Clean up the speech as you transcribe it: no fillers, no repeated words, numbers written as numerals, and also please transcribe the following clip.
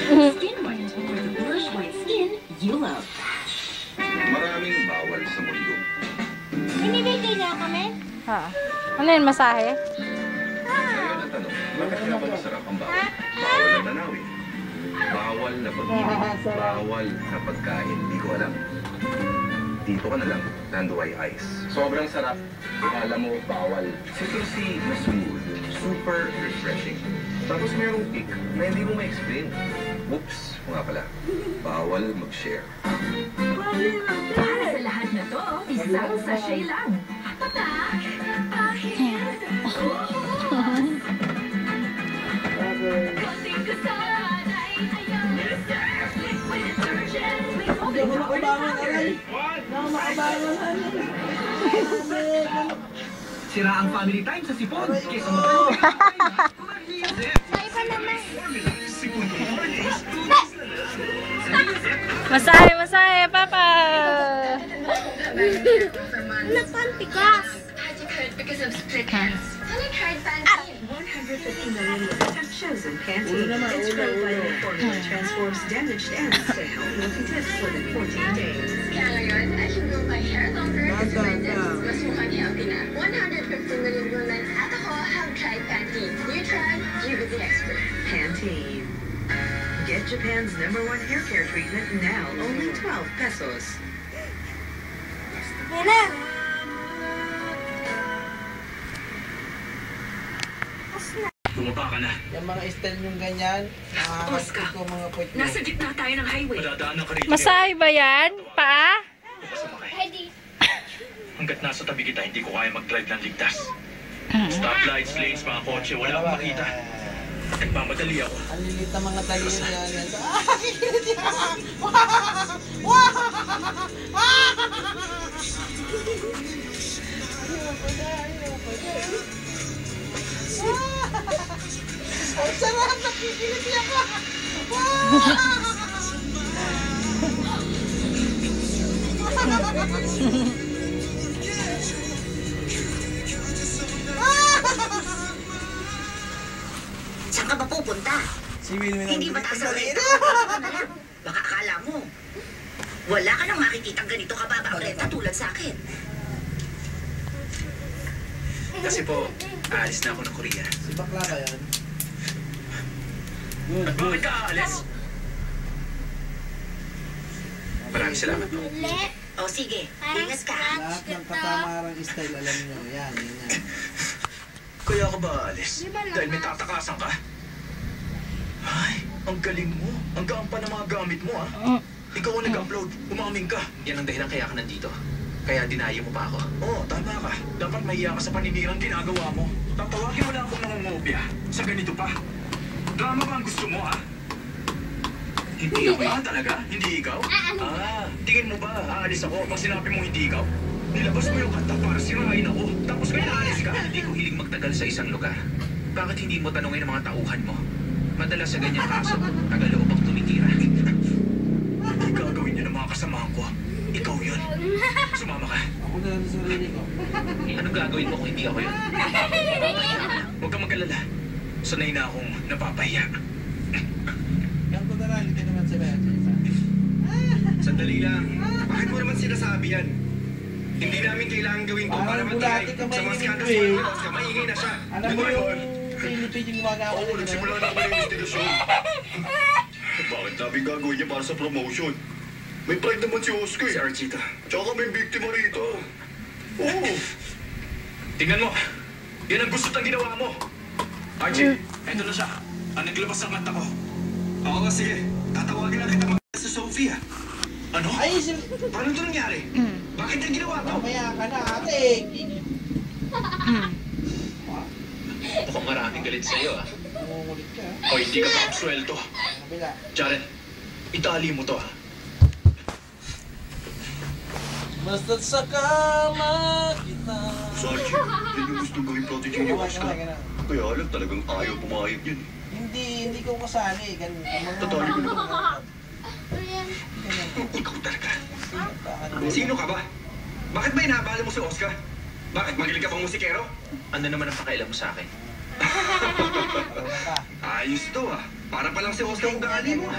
Skin White for the blush white skin you love. Maraming bawal sa mundo. Binibigay niya kami? Ha? Ano yun, masahe? Ngayon ang tanong, bakit nga ba masarap ang bawal? Bawal na tanawin. Bawal na pag-ibig. Bawal na pagkain. Hindi ko alam. Dito ka na lang, Tanduay Ice. Sobrang sarap. Akala mo, bawal. Citrusy na smooth. Super refreshing. Tapos merong kick na hindi mo ma-explain. Oops, nga pala. Bawal mag-share. Para sa lahat na to, isang sachet lang. Patak! Konting kasanay, ayaw reserve. Liquid detergent, may foaming covered powder. Sira ang family time sa sipon. Kesa mo Ay pa naman. Masahe, masahe, papa! Nagpantigas. Because of split hands. When I tried Pantene, 150 milliliters have chosen Pantene. Its red formula transforms damaged ends to help healthy tips within 14 days. Kaya ngayon, I can grow my hair longer kasi my tips mas mukhang healthy na. 150 million women at ako have tried Pantene. You tried, you be the expert. Pantene. Get Japan's #1 hair care treatment now, only 12 pesos. Yan na. Tumapa ka na. Yung mga style yung ganyan, nakakastig ko mga puwet nyo. Nasa gitna tayo ng highway. Madadaanan ka rito. Masahe ba yan? Paa? Ready. Hanggat nasa tabi kita, hindi ko kaya mag-drive ng ligtas. Stoplights, lanes, mga kotse, wala akong makita. Nagmamadali ako. Ang lilit na mga talino yan. Ang sarap! Nakikilit niya ka! Saan ka ba pupunta? Si Wilwin Hindi ba taas ang renta? Baka akala mo. Wala ka nang makikitang ganito kababa ang renta tulad sa akin. Kasi po, aalis na ako ng Korea. Si bakla ba yan? At bakit ka aalis? Maraming salamat po. Ulit. O sige, ingat ka. Lahat ng katamarang style, alam nyo. Yan, yan. Kaya ako ba aalis? Di ba Dahil may tatakasan ka? Ay, ang galing mo. Ang gaan pa ng mga gamit mo, ah. Ikaw ang nag-upload. Umamin ka. Yan ang dahilan kaya ka nandito. Kaya dinayo mo pa ako. Oo, tama ka. Dapat mahiya ka sa paninirang ginagawa mo. Tatawagin mo lang akong nangungopia. Sa ganito pa. Drama ba ang gusto mo, ah? Hindi ako yan talaga? Hindi ikaw? Tingin mo ba aalis ako pag sinabi mo hindi ikaw? Nilabas mo yung kanta para sirain ako. Tapos kaya aalis ka? Hindi ko hiling magtagal sa isang lugar. Bakit hindi mo tanongin ang mga tauhan mo? Madalas sa ganyang kaso, tagaloob ang tumitira. Hindi gagawin niyo ng mga kasamahan ko. Ikaw yun. Sumama ka. Ako na lang sa sarili ko. Anong gagawin mo kung hindi ako yun? Huwag kang mag-alala. Sanay na akong napapahiya. Yan ko na lang, hindi naman sa bayan. Sandali lang. Bakit mo naman sinasabi yan? Hindi namin kailangan gawin to para matay. Sa mga skandals mo yun, maingay na siya. Alam mo yung Philippine yung gumagawa Oo, nagsimula na kami ng investigasyon. Bakit namin gagawin niya para sa promotion? May pride naman si Oscar. Si Archita. Tsaka may biktima rito. Oo. Tingnan mo. Yan ang gusto ng ginawa mo. Archie, eto na siya. Ang naglabas ng kanta ko. Oo nga, sige. Tatawagin lang kita sa Sophia. Ano? Ay, Paano ito nangyari? Bakit yung ginawa to? mamaya ka na ate. Mukhang maraming galit sa'yo, ah. Nangungulit ka. O hindi ka pa absuelto. Kabila. Jaren, itali mo to, ah. Basta't sa kama kita. Sarge, yan yung gusto gawin protege ni Oscar. Ganun. Kaya alam talagang ayaw pumayag yan. Hindi ko kasali. Ganun. Tatali ko lang. Ikaw talaga. Ganun. Sino ka ba? Bakit ba inaabala mo si Oscar? Bakit magiling ka bang musikero? Ano naman ang pakailan mo sa akin? Ayos to ah. Para palang si Oscar ugali mo.